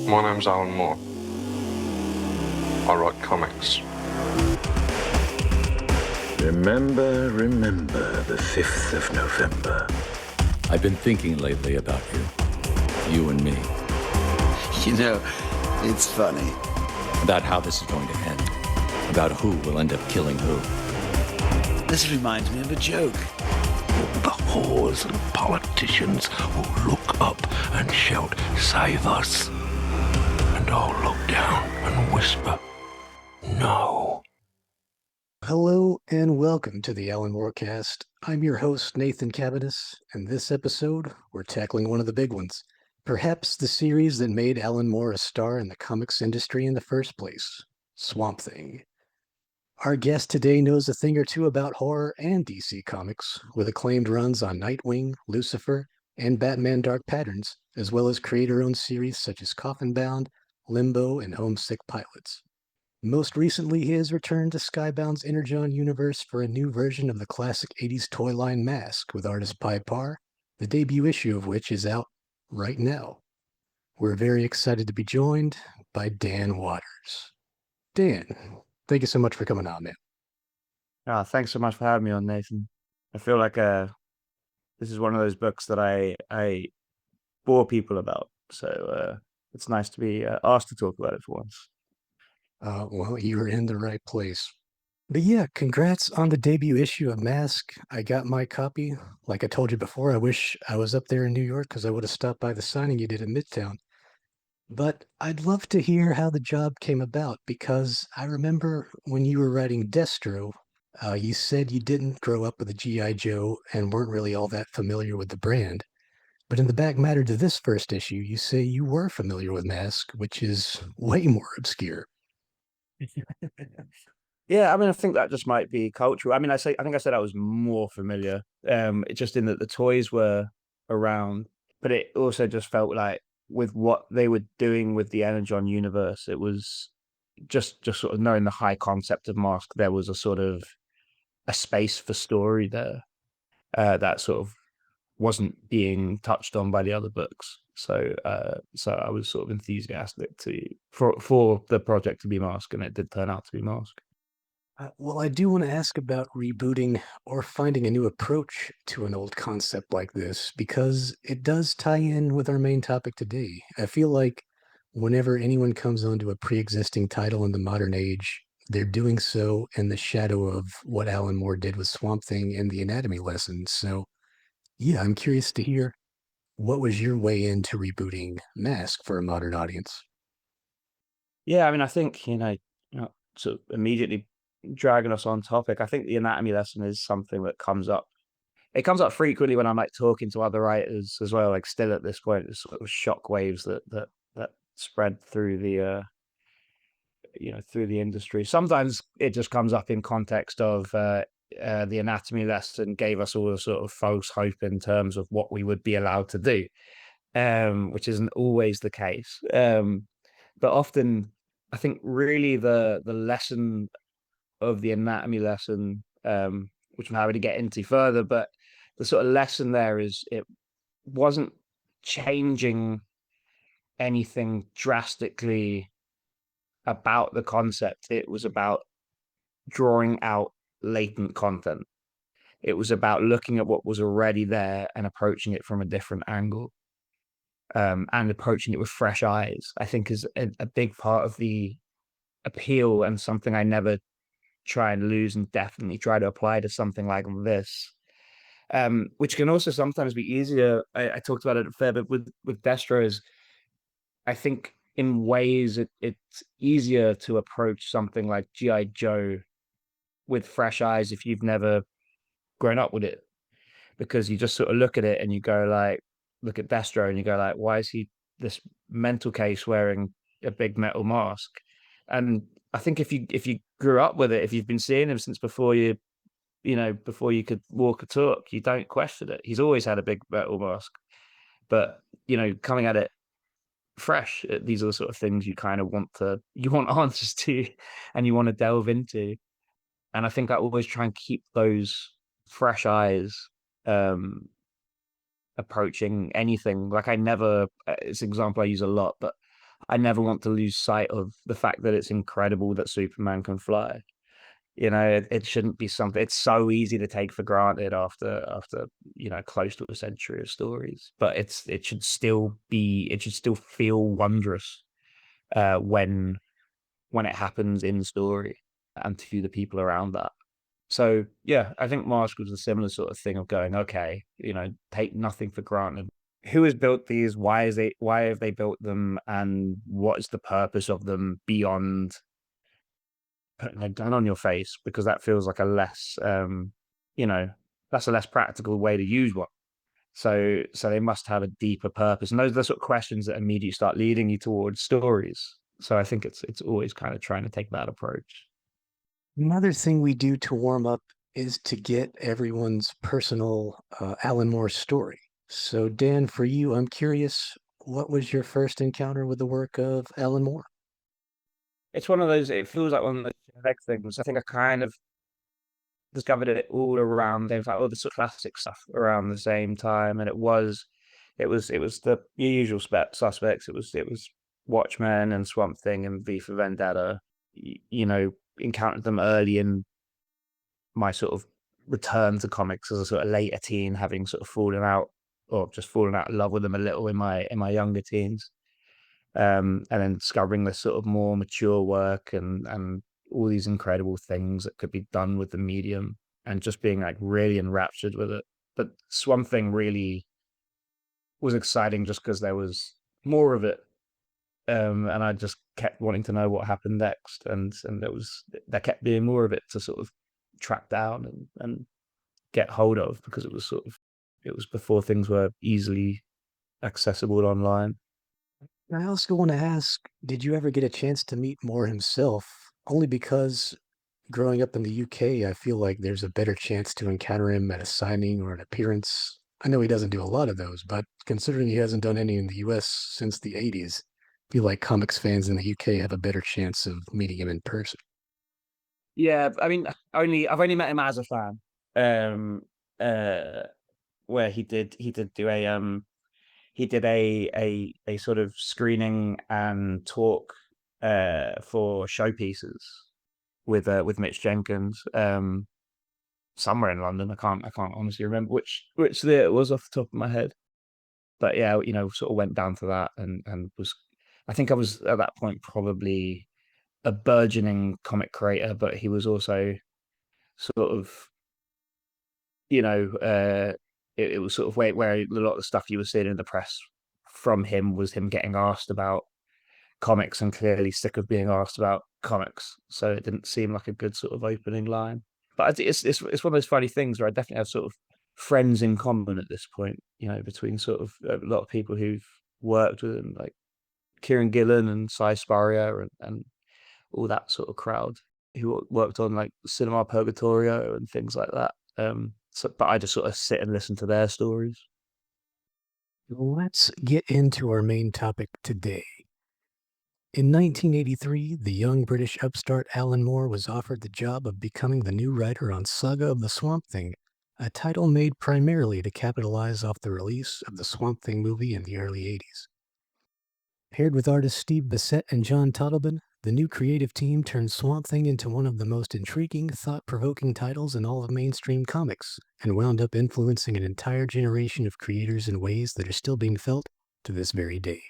My name's Alan Moore. I write comics. Remember the 5th of November. I've been thinking lately about you and me, You know, it's funny. about how this is going to end, about who will end up killing who. This reminds me of a joke. The whores and politicians will look up and shout, "Save us!" And I'll look down and whisper, "No." Hello and welcome to the Alan Moore Cast. I'm your host, Nathan Cavanis, and this episode, we're tackling one of the big ones. Perhaps the series that made Alan Moore a star in the comics industry in the first place, Swamp Thing. Our guest today knows a thing or two about horror and DC Comics, with acclaimed runs on Nightwing, Lucifer, and Batman Dark Patterns, as well as creator-owned series such as Coffin Bound, Limbo, and Homesick Pilots. Most recently, he has returned to Skybound's Energon universe for a new version of the classic 80s toy line M.A.S.K with artist Pi Par, the debut issue of which is out right now. We're very excited to be joined by Dan Waters. Dan, thank you so much for coming on, man. Thanks so much for having me on, Nathan. I feel like this is one of those books that I bore people about, so it's nice to be asked to talk about it for once. Well, you're in the right place. But yeah, congrats on the debut issue of M.A.S.K. I got my copy. Like I told you before, I wish I was up there in New York because I would have stopped by the signing you did at Midtown. But I'd love to hear how the job came about because I remember when you were writing Destro, you said you didn't grow up with a G.I. Joe and weren't really all that familiar with the brand. But in the back matter to this first issue, you say you were familiar with M.A.S.K, which is way more obscure. Yeah, I mean, I think that just might be cultural. I mean, I think I said I was more familiar, just in that the toys were around, but it also just felt like with what they were doing with the Energon universe, it was just sort of knowing the high concept of Mask, there was a sort of a space for story there that sort of wasn't being touched on by the other books. So I was sort of enthusiastic for the project to be Mask, and it did turn out to be Mask. Well, I do want to ask about rebooting or finding a new approach to an old concept like this because it does tie in with our main topic today. I feel like whenever anyone comes onto a pre-existing title in the modern age, they're doing so in the shadow of what Alan Moore did with Swamp Thing and the Anatomy Lesson. So, yeah, I'm curious to hear what was your way into rebooting M.A.S.K for a modern audience? Yeah, I mean, I think sort of immediately dragging us on topic. I think the anatomy lesson is something that comes up. It comes up frequently when I'm like talking to other writers as well. Like still at this point, it's sort of shock waves that spread through the through the industry. Sometimes it just comes up in context of the anatomy lesson gave us all a sort of false hope in terms of what we would be allowed to do, which isn't always the case. But often, I think really the lesson of the anatomy lesson, which I'm happy to get into further, but the sort of lesson there is it wasn't changing anything drastically about the concept. It was about drawing out latent content. It was about looking at what was already there and approaching it from a different angle, and approaching it with fresh eyes. I think is a big part of the appeal and something I never try and lose and definitely try to apply to something like this, which can also sometimes be easier. I talked about it a fair bit with Destro. Is I think in ways it's easier to approach something like G.I. Joe with fresh eyes if you've never grown up with it, because you just sort of look at it and you go like, look at Destro and you go like, why is he this mental case wearing a big metal mask? And I think if you grew up with it, if you've been seeing him since before before you could walk or talk, you don't question it. He's always had a big metal mask, but coming at it fresh, these are the sort of things you kind of want answers to, and you want to delve into. And I think I always try and keep those fresh eyes approaching anything. Like I never, it's an example I use a lot, but I never want to lose sight of the fact that it's incredible that Superman can fly. It shouldn't be something. It's so easy to take for granted after close to a century of stories, but it should still feel wondrous when it happens in story and to the people around that. So yeah, I think Mask was a similar sort of thing of going, okay, take nothing for granted. Who has built these? Why have they built them? And what is the purpose of them beyond putting a gun on your face? Because that feels like you know, that's a less practical way to use one. So they must have a deeper purpose. And those are the sort of questions that immediately start leading you towards stories. So I think it's always kind of trying to take that approach. Another thing we do to warm up is to get everyone's personal Alan Moore story. So, Dan, for you, I'm curious, what was your first encounter with the work of Alan Moore? It's one of those. It feels like one of those genetic things. I think I kind of discovered it all around. In fact, all the sort of classic stuff around the same time, and it was the usual suspects. It was Watchmen and Swamp Thing and V for Vendetta. Encountered them early in my sort of return to comics as a sort of later teen, having sort of fallen out or just fallen out of love with them a little in my younger teens. And then discovering this sort of more mature work and all these incredible things that could be done with the medium, and just being like really enraptured with it. But Swamp Thing really was exciting just because there was more of it. And I just kept wanting to know what happened next, and there kept being more of it to sort of track down and get hold of, because it was before things were easily accessible online. I also want to ask, did you ever get a chance to meet Moore himself? Only because growing up in the UK, I feel like there's a better chance to encounter him at a signing or an appearance. I know he doesn't do a lot of those, but considering he hasn't done any in the US since the 80s, I feel like comics fans in the UK have a better chance of meeting him in person. Yeah, I mean, I've only met him as a fan. Um, uh, where he did do a sort of screening and talk for showpieces with Mitch Jenkins somewhere in London. I can't honestly remember which theatre it was off the top of my head. But yeah, sort of went down to that, and was I think I was at that point probably a burgeoning comic creator, but he was also sort of, you know, uh, it was sort of where a lot of the stuff you were seeing in the press from him was him getting asked about comics and clearly sick of being asked about comics. So it didn't seem like a good sort of opening line. But it's one of those funny things where I definitely have sort of friends in common at this point, between sort of a lot of people who've worked with him, like Kieran Gillen and Cy Spurrier and all that sort of crowd who worked on like Cinema Purgatorio and things like that. But I just sort of sit and listen to their stories. Let's get into our main topic today. In 1983, the young British upstart Alan Moore was offered the job of becoming the new writer on Saga of the Swamp Thing, a title made primarily to capitalize off the release of the Swamp Thing movie in the early 80s. Paired with artists Steve Bissette and John Totleben, the new creative team turned Swamp Thing into one of the most intriguing, thought-provoking titles in all of mainstream comics, and wound up influencing an entire generation of creators in ways that are still being felt to this very day.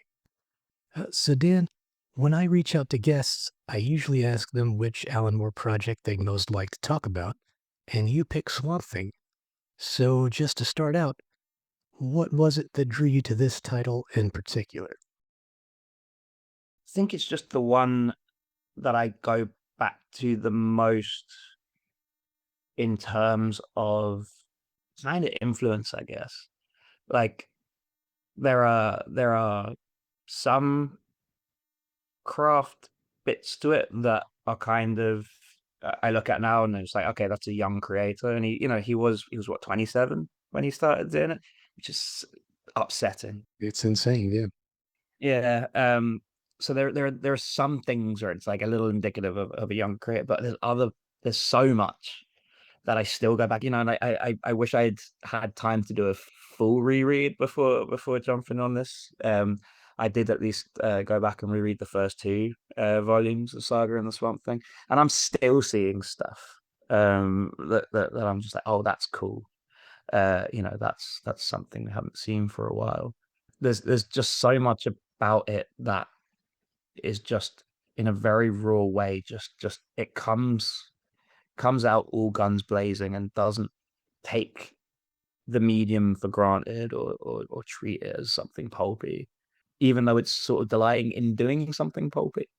So Dan, when I reach out to guests, I usually ask them which Alan Moore project they'd most like to talk about, and you pick Swamp Thing. So just to start out, what was it that drew you to this title in particular? I think it's just the one that I go back to the most in terms of kind of influence, I guess. Like there are some craft bits to it that are kind of I look at now and it's like, okay, that's a young creator, and he was what, 27 when he started doing it, which is upsetting. It's insane, yeah. Yeah. So there are some things where it's like a little indicative of a young creator, but there's so much that I still go back, and I wish I'd had time to do a full reread before jumping on this. I did at least go back and reread the first two volumes of Saga and the Swamp Thing, and I'm still seeing stuff that I'm just like, oh, that's cool. That's something we haven't seen for a while. There's just so much about it that is just in a very raw way. Just it comes out all guns blazing and doesn't take the medium for granted or treat it as something pulpy, even though it's sort of delighting in doing something pulpy.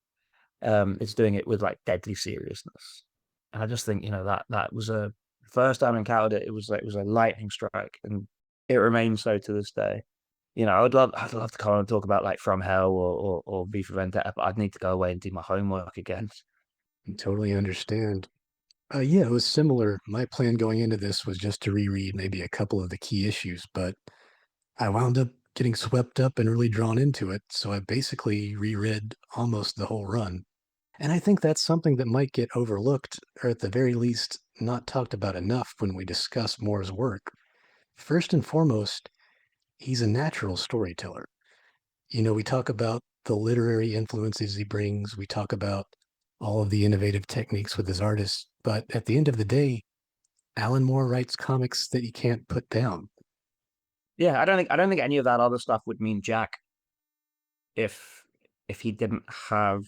It's doing it with like deadly seriousness, and I just think that was a first time I encountered it. It was a lightning strike, and it remains so to this day. I'd love to come on and talk about like From Hell or V for Vendetta, but I'd need to go away and do my homework again. I totally understand. Yeah, it was similar. My plan going into this was just to reread maybe a couple of the key issues, but I wound up getting swept up and really drawn into it, so I basically reread almost the whole run. And I think that's something that might get overlooked, or at the very least, not talked about enough when we discuss Moore's work. First and foremost, he's a natural storyteller. We talk about the literary influences he brings, we talk about all of the innovative techniques with his artists, but at the end of the day, Alan Moore writes comics that you can't put down. Yeah, I don't think any of that other stuff would mean jack if he didn't have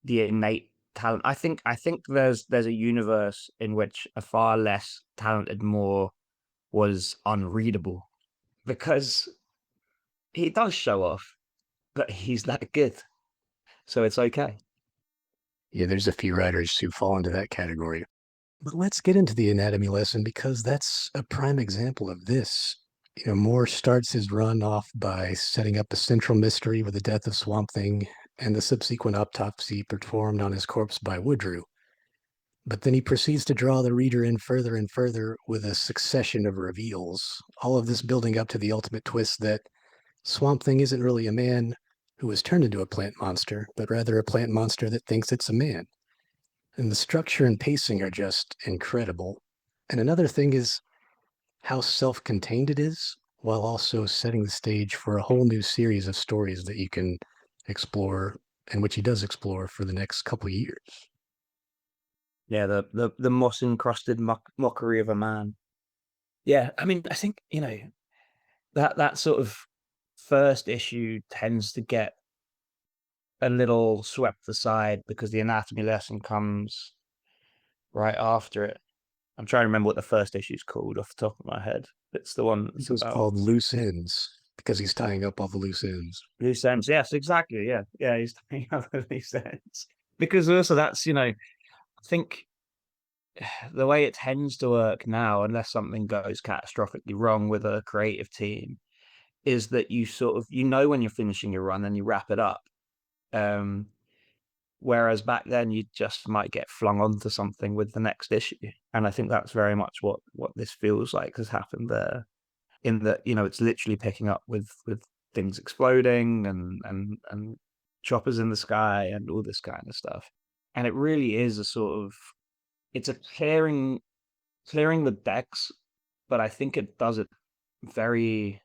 the innate talent. I think there's a universe in which a far less talented Moore was unreadable because he does show off, but he's that good, so it's okay. Yeah, there's a few writers who fall into that category. But let's get into the anatomy lesson because that's a prime example of this. Moore starts his run off by setting up a central mystery with the death of Swamp Thing and the subsequent autopsy performed on his corpse by Woodrue. But then he proceeds to draw the reader in further and further with a succession of reveals, all of this building up to the ultimate twist that Swamp Thing isn't really a man who was turned into a plant monster, but rather a plant monster that thinks it's a man. And the structure and pacing are just incredible. And another thing is how self-contained it is, while also setting the stage for a whole new series of stories that you can explore, and which he does explore for the next couple years. Yeah, the moss encrusted mockery of a man. Yeah, I mean, I think that sort of first issue tends to get a little swept aside because the anatomy lesson comes right after it. I'm trying to remember what the first issue is called off the top of my head. It's the one that's This was about called Loose Ends because he's tying up all the loose ends. loose ends. Yes, exactly. Yeah, yeah, he's tying up the loose ends because also I think the way it tends to work now, unless something goes catastrophically wrong with a creative team, is that you sort of when you're finishing your run and you wrap it up. Um, Whereas back then you just might get flung onto something with the next issue. And I think that's very much what this feels like has happened there. In that, it's literally picking up with things exploding and choppers in the sky and all this kind of stuff. And it really is a sort of it's a clearing the decks, but I think very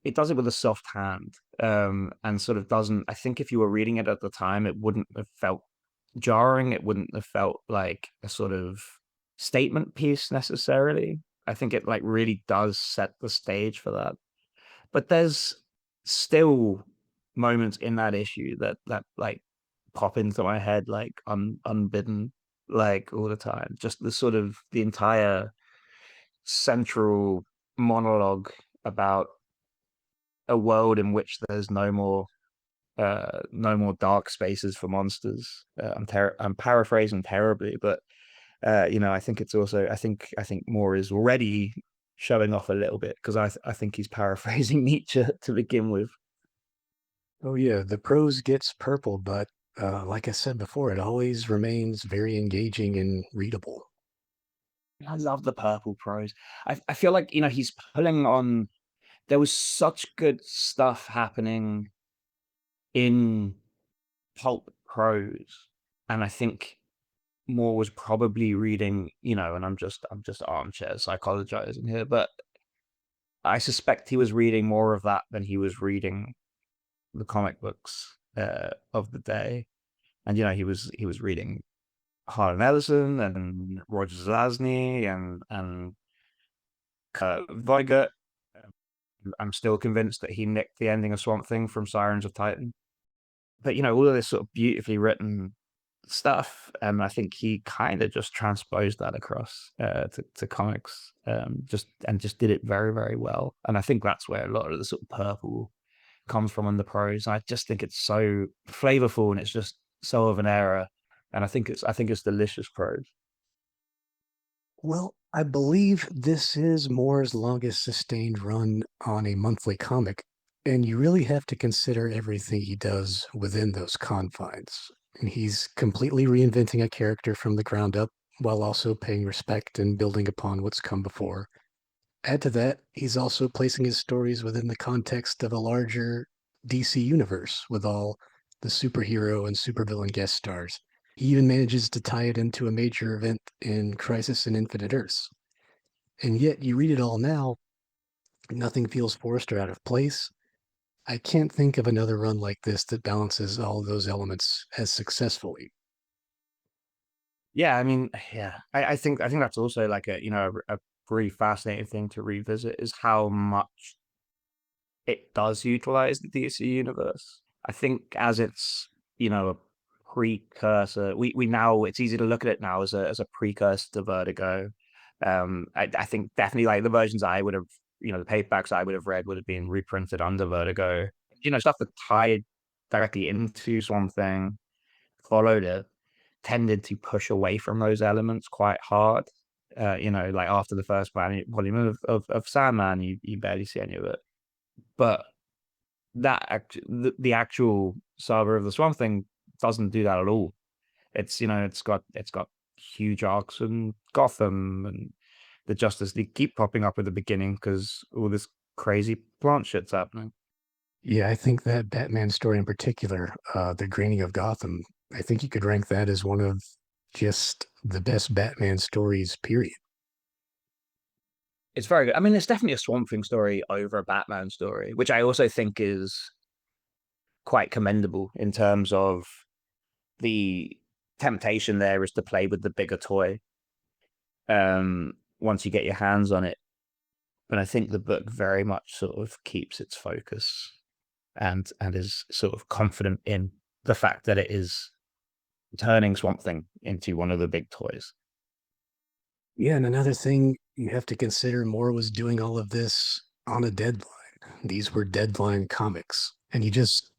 it does it with a soft hand, and sort of doesn't. I think if you were reading it at the time, it wouldn't have felt jarring. It wouldn't have felt like a sort of statement piece necessarily. I think it like really does set the stage for that. But there's still moments in that issue that like pop into my head like unbidden, like all the time. Just the entire central monologue about a world in which there's no more dark spaces for monsters. I'm paraphrasing terribly, but I think it's also I think Moore is already showing off a little bit because I think he's paraphrasing Nietzsche to begin with. Oh yeah, the prose gets purple, but like I said before, it always remains very engaging and readable. I love the purple prose. I feel like he's pulling on. There was such good stuff happening in pulp prose, and I think Moore was probably reading, and I'm just armchair psychologizing here, but I suspect he was reading more of that than he was reading the comic books of the day, and he was reading Harlan Ellison and Roger Zelazny and Weigert. I'm still convinced that he nicked the ending of Swamp Thing from Sirens of Titan. But all of this sort of beautifully written stuff, I think he kind of just transposed that across to comics, just did it very, very well. And I think that's where a lot of the sort of purple comes from in the prose. I just think it's so flavorful and it's just so of an era. And I think it's delicious prose. Well, I believe this is Moore's longest sustained run on a monthly comic, and you really have to consider everything he does within those confines. And he's completely reinventing a character from the ground up while also paying respect and building upon what's come before. Add to that, he's also placing his stories within the context of a larger DC universe with all the superhero and supervillain guest stars. He even manages to tie it into a major event in Crisis in Infinite Earths. And yet, you read it all now, nothing feels forced or out of place. I can't think of another run like this that balances all those elements as successfully. Yeah, I mean, yeah, I think that's also like a pretty fascinating thing to revisit is how much it does utilize the DC universe. I think as it's a precursor, we now it's easy to look at it now as a precursor to Vertigo. I think definitely like the versions I would have, the paperbacks I would have read would have been reprinted under Vertigo. Stuff that tied directly into Swamp Thing, followed it, tended to push away from those elements quite hard. Like after the first volume of Sandman, you barely see any of it. But the actual saga of the Swamp Thing doesn't do that at all. It's got huge arcs in Gotham and the Justice League keep popping up at the beginning because all this crazy plant shit's happening. Yeah, I think that Batman story in particular, The Graining of Gotham, I think you could rank that as one of just the best Batman stories, period. It's very good. I mean, it's definitely a Swamp Thing story over a Batman story, which I also think is quite commendable in terms of the temptation there is to play with the bigger toy once you get your hands on it. But I think the book very much sort of keeps its focus and is sort of confident in the fact that it is turning Swamp Thing into one of the big toys. Yeah, and another thing you have to consider, Moore was doing all of this on a deadline. These were deadline comics. And you just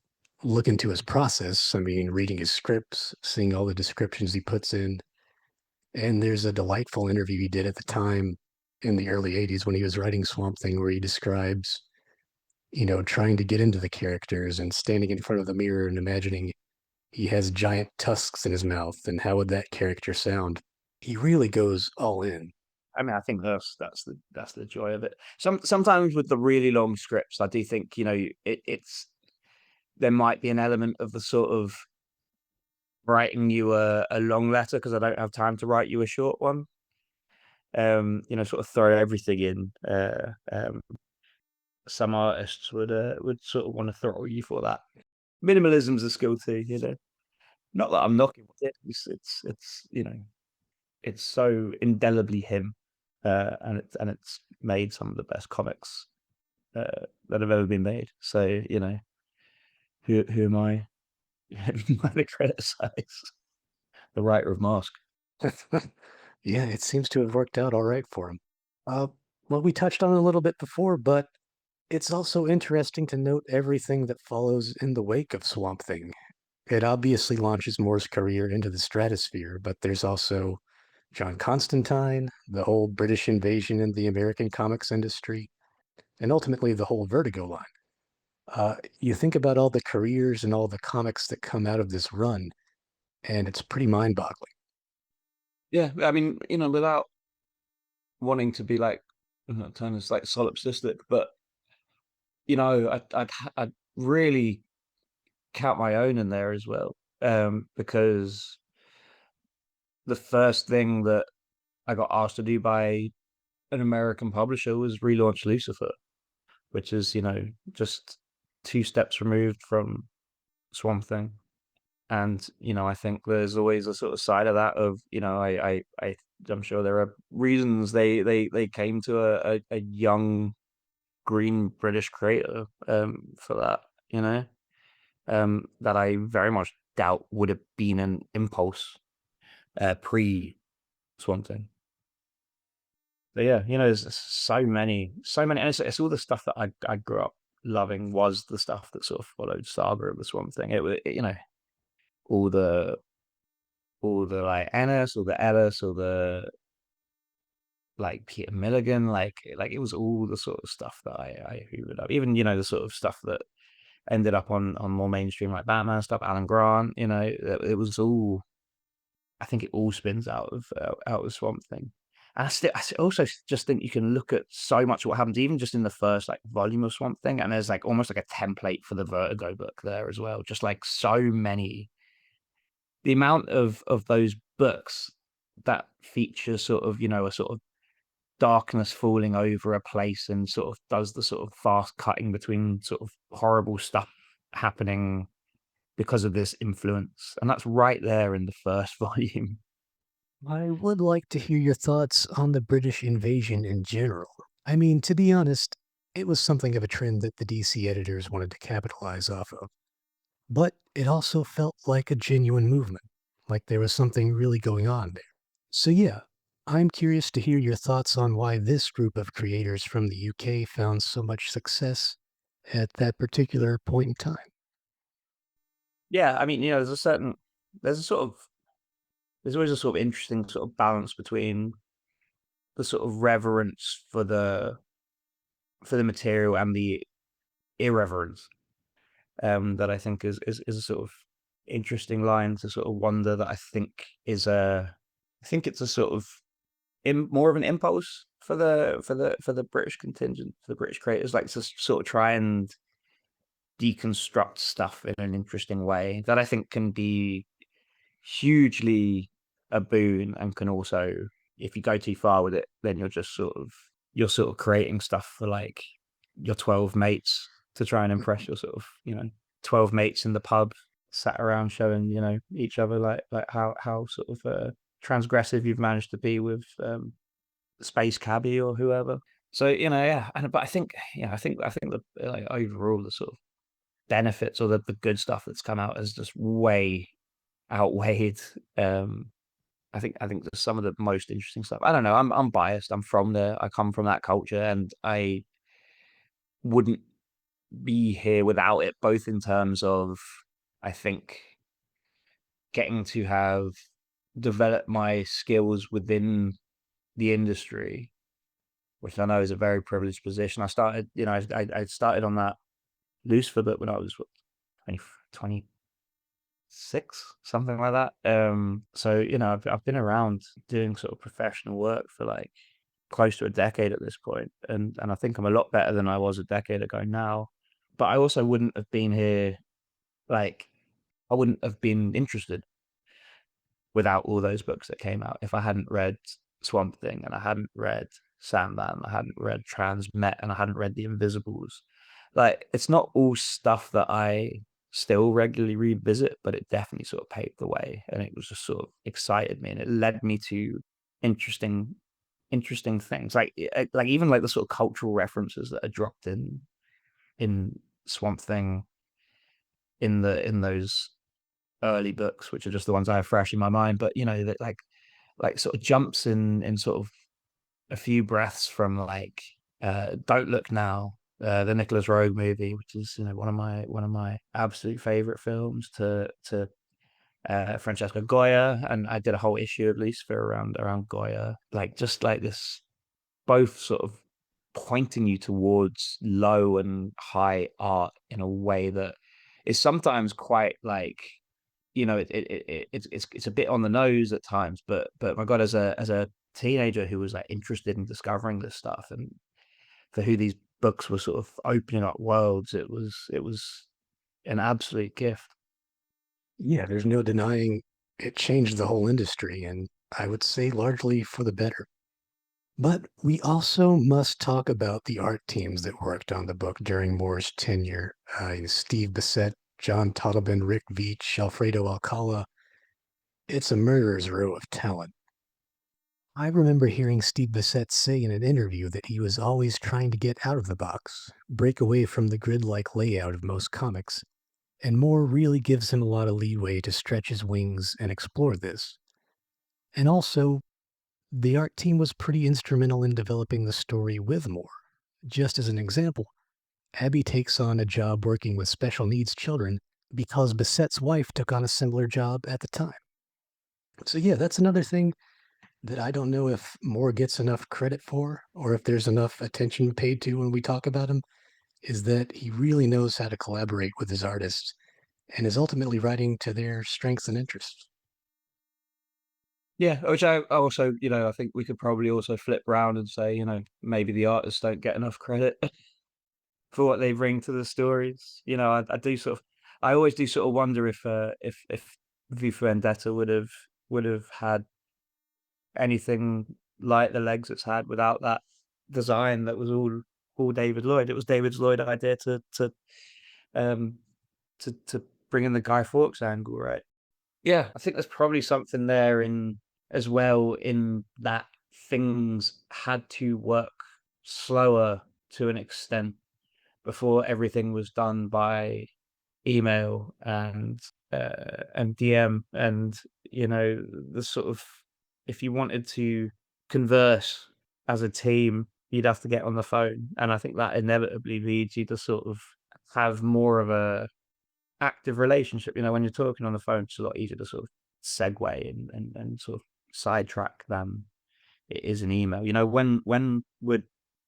look into his process. I mean, reading his scripts, seeing all the descriptions he puts in. And there's a delightful interview he did at the time in the early 80s when he was writing Swamp Thing, where he describes, trying to get into the characters and standing in front of the mirror and imagining he has giant tusks in his mouth and how would that character sound. He really goes all in. I mean, I think that's the joy of it. Sometimes with the really long scripts, I do think it's there might be an element of the sort of writing you a long letter because I don't have time to write you a short one. Sort of throw everything in. Some artists would sort of want to throttle you for that. Minimalism's a skill too. Not that I'm knocking it. It's so indelibly him, and it's made some of the best comics that have ever been made. So who am I? Who am I to criticize the writer of Mask? Yeah, it seems to have worked out all right for him. Uh, well, we touched on it a little bit before, but it's also interesting to note everything that follows in the wake of Swamp Thing. It obviously launches Moore's career into the stratosphere, but there's also John Constantine, the whole British invasion in the American comics industry, and ultimately the whole Vertigo line. You think about all the careers and all the comics that come out of this run, and it's pretty mind-boggling. Yeah, I mean, without wanting to be like turn this like solipsistic, but I'd really count my own in there as well, because the first thing that I got asked to do by an American publisher was relaunch Lucifer, which is just two steps removed from Swamp Thing. And I think there's always a sort of side of that of I'm sure there are reasons they came to a young green British creator for that, that I very much doubt would have been an impulse pre Swamp Thing. But yeah, there's so many, and it's all the stuff that I grew up loving was the stuff that sort of followed Saga of the Swamp Thing. It was, all the like Ennis or the Ellis or the like Peter Milligan, like it was all the sort of stuff that I hoovered up. Even the sort of stuff that ended up on more mainstream like Batman stuff, Alan Grant. It was all. I think it all spins out of Swamp Thing. And I also just think you can look at so much of what happens, even just in the first like volume of Swamp Thing, and there's like almost like a template for the Vertigo book there as well. Just like so many, the amount of those books that feature sort of a sort of darkness falling over a place and sort of does the sort of fast cutting between sort of horrible stuff happening because of this influence, and that's right there in the first volume. I would like to hear your thoughts on the British invasion in general. I mean, to be honest, it was something of a trend that the DC editors wanted to capitalize off of. But it also felt like a genuine movement, like there was something really going on there. So yeah, I'm curious to hear your thoughts on why this group of creators from the UK found so much success at that particular point in time. Yeah, I mean, there's always a sort of interesting sort of balance between the sort of reverence for the material and the irreverence, that I think is a sort of interesting line to sort of wonder that I think it's a sort of more of an impulse for the British contingent, for the British creators, like to sort of try and deconstruct stuff in an interesting way that I think can be hugely a boon, and can also, if you go too far with it, then you're sort of creating stuff for like your 12 mates to try and impress your sort of 12 mates in the pub sat around showing each other like how sort of transgressive you've managed to be with Space Cabbie or whoever. So yeah, but I think the like overall the sort of benefits or the good stuff that's come out has just way outweighed. I think there's some of the most interesting stuff. I don't know. I'm biased. I'm from there. I come from that culture, and I wouldn't be here without it. Both in terms of, I think, getting to have developed my skills within the industry, which I know is a very privileged position. I started, I started on that Lucifer book when I was 26, something like that. So I've been around doing sort of professional work for like close to a decade at this point, and I think I'm a lot better than I was a decade ago now. But I also wouldn't have been here, like I wouldn't have been interested without all those books that came out if I hadn't read Swamp Thing, and I hadn't read Sandman, I hadn't read Transmet, and I hadn't read The Invisibles. Like, it's not all stuff that I still regularly revisit, but it definitely sort of paved the way, and it was just sort of excited me, and it led me to interesting things, like even like the sort of cultural references that are dropped in Swamp Thing in those early books, which are just the ones I have fresh in my mind. But that like sort of jumps in sort of a few breaths from like Don't Look Now, the Nicholas Roeg movie, which is one of my absolute favorite films, to Francesco Goya, and I did a whole issue at least for around Goya, like just like this, both sort of pointing you towards low and high art in a way that is sometimes quite like it's a bit on the nose at times, but my God, as a teenager who was like interested in discovering this stuff, and for who these books were sort of opening up worlds, it was an absolute gift. Yeah, there's no denying it changed the whole industry, and I would say largely for the better. But we also must talk about the art teams that worked on the book during Moore's tenure. Steve Bissette, John Totleben, Rick Veitch, Alfredo Alcala. It's a murderer's row of talent. I remember hearing Steve Bissette say in an interview that he was always trying to get out of the box, break away from the grid-like layout of most comics, and Moore really gives him a lot of leeway to stretch his wings and explore this. And also, the art team was pretty instrumental in developing the story with Moore. Just as an example, Abby takes on a job working with special needs children because Bissette's wife took on a similar job at the time. So yeah, that's another thing that I don't know if Moore gets enough credit for, or if there's enough attention paid to when we talk about him, is that he really knows how to collaborate with his artists and is ultimately writing to their strengths and interests. Yeah, which I also, I think we could probably also flip round and say, maybe the artists don't get enough credit for what they bring to the stories. I do I always do sort of wonder if V for Vendetta would have had anything like the legs it's had without that design that was all David Lloyd. It was David Lloyd's idea um to bring in the Guy Fawkes angle, right? Yeah, I think there's probably something there in as well in that things had to work slower to an extent before everything was done by email and DM and the sort of if you wanted to converse as a team, you'd have to get on the phone, and I think that inevitably leads you to sort of have more of a active relationship. When you're talking on the phone, it's a lot easier to sort of segue and sort of sidetrack than it is an email. When would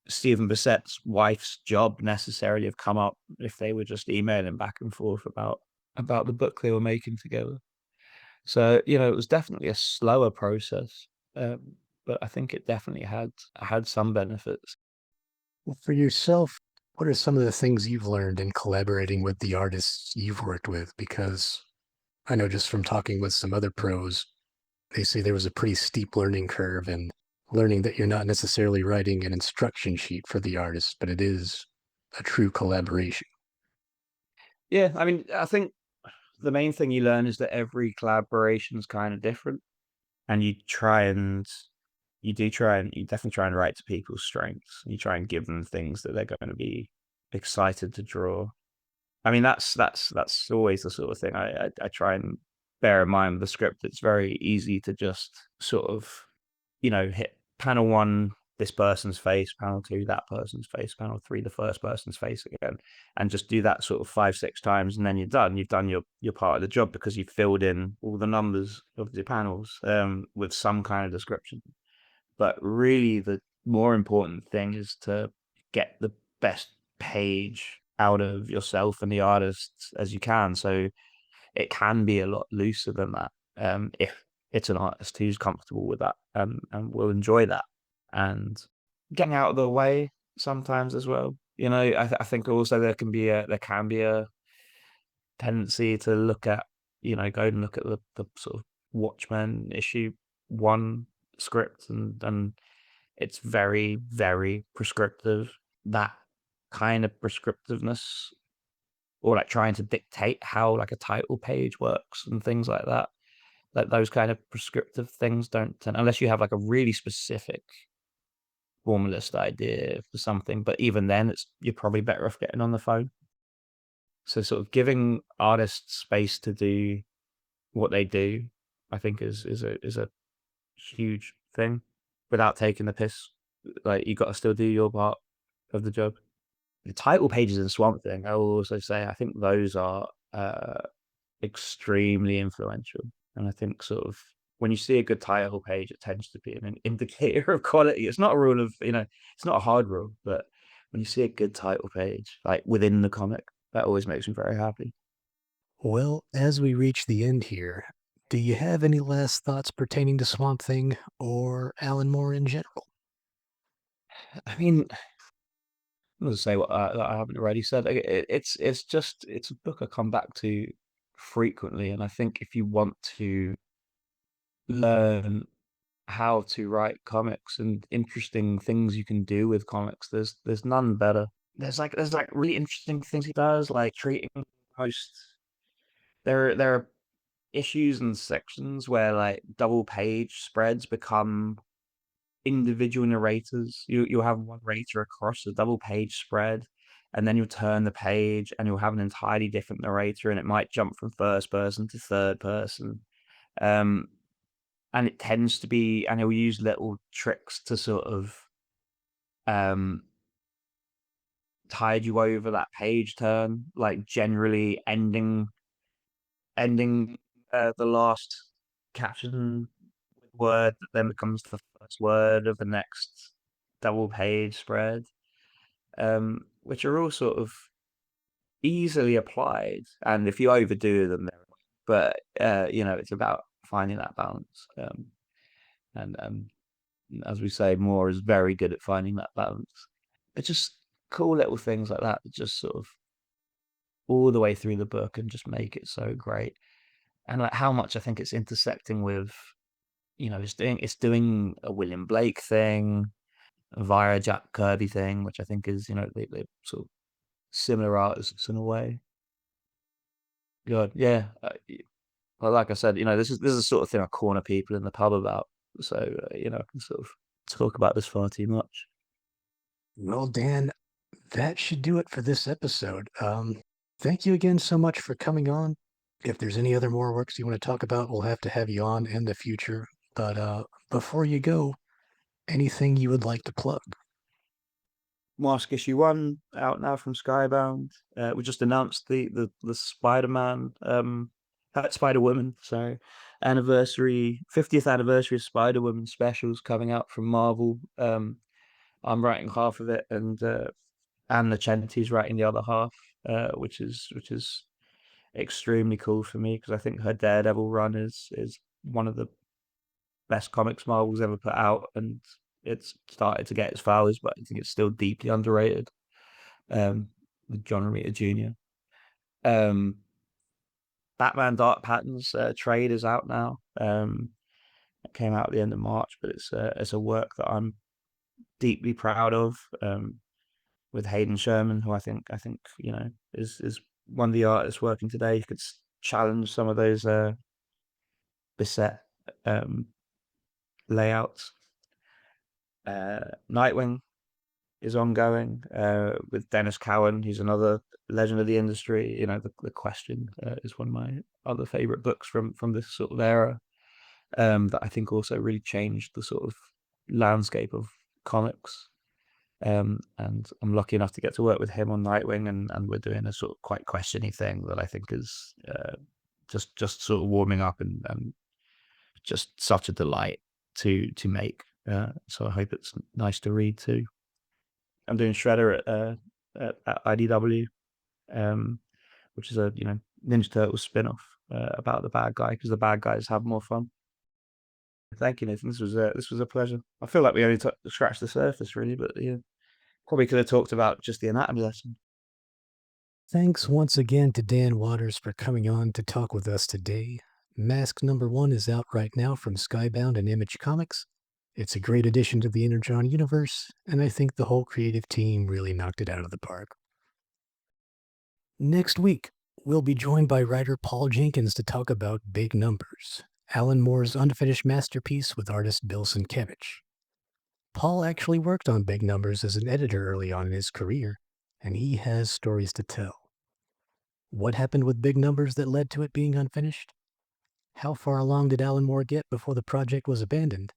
Stephen Bissette's wife's job necessarily have come up if they were just emailing back and forth about the book they were making together? So, it was definitely a slower process, but I think it definitely had some benefits. Well, for yourself, what are some of the things you've learned in collaborating with the artists you've worked with? Because I know just from talking with some other pros, they say there was a pretty steep learning curve and learning that you're not necessarily writing an instruction sheet for the artist, but it is a true collaboration. Yeah, I mean, I think the main thing you learn is that every collaboration is kind of different, and you definitely try and write to people's strengths. You try and give them things that they're going to be excited to draw. I mean, that's always the sort of thing I try and bear in mind with the script. It's very easy to just sort of, hit panel one, this person's face, panel two, that person's face, panel three, the first person's face again, and just do that sort of 5, 6 times, and then you're done. You've done your part of the job because you've filled in all the numbers of the panels with some kind of description. But really, the more important thing is to get the best page out of yourself and the artists as you can. So it can be a lot looser than that if it's an artist who's comfortable with that and will enjoy that. And getting out of the way sometimes as well. I think also there can be a tendency to look at, go and look at the sort of Watchmen issue 1 script and it's very, very prescriptive. That kind of prescriptiveness, or like trying to dictate how like a title page works and things like that. Like those kind of prescriptive things don't tend, unless you have like a really specific formalist idea for something. But even then, you're probably better off getting on the phone. So sort of giving artists space to do what they do, I think is a huge thing without taking the piss. Like you got to still do your part of the job. The title pages in Swamp Thing, I will also say, I think those are extremely influential. And I think sort of when you see a good title page, it tends to be an indicator of quality. It's not a rule of, it's not a hard rule, but when you see a good title page, like within the comic, that always makes me very happy. Well, as we reach the end here, do you have any last thoughts pertaining to Swamp Thing or Alan Moore in general? I mean, I'm going to say what I haven't already said. It's a book I come back to frequently, and I think if you want to learn how to write comics and interesting things you can do with comics. There's none better. There's like really interesting things he does, like treating most. There are issues and sections where like double page spreads become individual narrators. You'll have one narrator across a double page spread, and then you'll turn the page and you'll have an entirely different narrator, and it might jump from first person to third person. Um, and it tends to be, and he'll use little tricks to sort of um tide you over that page turn, like generally ending the last caption word that then becomes the first word of the next double page spread, which are all sort of easily applied. And if you overdo them, but it's about finding that balance. And as we say, Moore is very good at finding that balance. It's just cool little things like that just sort of all the way through the book and just make it so great. And like how much I think it's intersecting with, it's doing a William Blake thing via a Jack Kirby thing, which I think is, they sort of similar artists in a way. God, yeah. Well, like I said, this is the sort of thing I corner people in the pub about. So I can sort of talk about this far too much. Well, Dan, that should do it for this episode. Thank you again so much for coming on. If there's any other more works you want to talk about, we'll have to have you on in the future. But before you go, anything you would like to plug? M.A.S.K issue 1 out now from Skybound. We just announced the Spider-Man, Spider-Woman, sorry, 50th anniversary of Spider-Woman specials coming out from Marvel. I'm writing half of it, and Anne Nocenti's writing the other half, which is extremely cool for me because I think her Daredevil run is one of the best comics Marvel's ever put out, and it's started to get its flowers, but I think it's still deeply underrated. With John Romita Jr. Um, Batman Dark Patterns trade is out now. It came out at the end of March, but it's a work that I'm deeply proud of. With Hayden Sherman, who I think is one of the artists working today. You could challenge some of those Bissette layouts. Nightwing is ongoing with Dennis Cowan. He's another legend of the industry. The Question is one of my other favorite books from this sort of era, that I think also really changed the sort of landscape of comics. And I'm lucky enough to get to work with him on Nightwing, and we're doing a sort of quite questiony thing that I think is just sort of warming up and just such a delight to make. So I hope it's nice to read too. I'm doing Shredder at IDW, which is a Ninja Turtles spin-off about the bad guy, because the bad guys have more fun. Thank you, Nathan. This was a pleasure. I feel like we only scratched the surface, really, but probably could have talked about just the anatomy lesson. Thanks once again to Dan Waters for coming on to talk with us today. Mask #1 is out right now from Skybound and Image Comics. It's a great addition to the Energon universe, and I think the whole creative team really knocked it out of the park. Next week, we'll be joined by writer Paul Jenkins to talk about Big Numbers, Alan Moore's unfinished masterpiece with artist Bill Sienkiewicz. Paul actually worked on Big Numbers as an editor early on in his career, and he has stories to tell. What happened with Big Numbers that led to it being unfinished? How far along did Alan Moore get before the project was abandoned?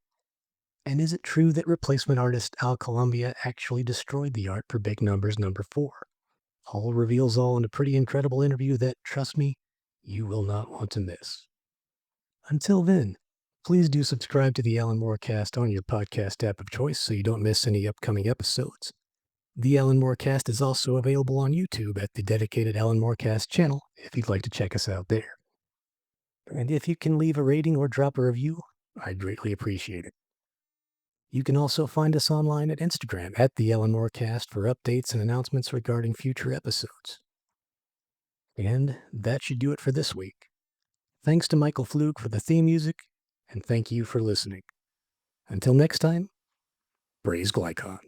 And is it true that replacement artist Al Columbia actually destroyed the art for Big Numbers #4? Paul reveals all in a pretty incredible interview that, trust me, you will not want to miss. Until then, please do subscribe to the Alan Moore Cast on your podcast app of choice so you don't miss any upcoming episodes. The Alan Moore Cast is also available on YouTube at the dedicated Alan Moore Cast channel if you'd like to check us out there. And if you can leave a rating or drop a review, I'd greatly appreciate it. You can also find us online at Instagram at the Alan Moore Cast for updates and announcements regarding future episodes. And that should do it for this week. Thanks to Michael Flug for the theme music, and thank you for listening. Until next time, praise Glycon.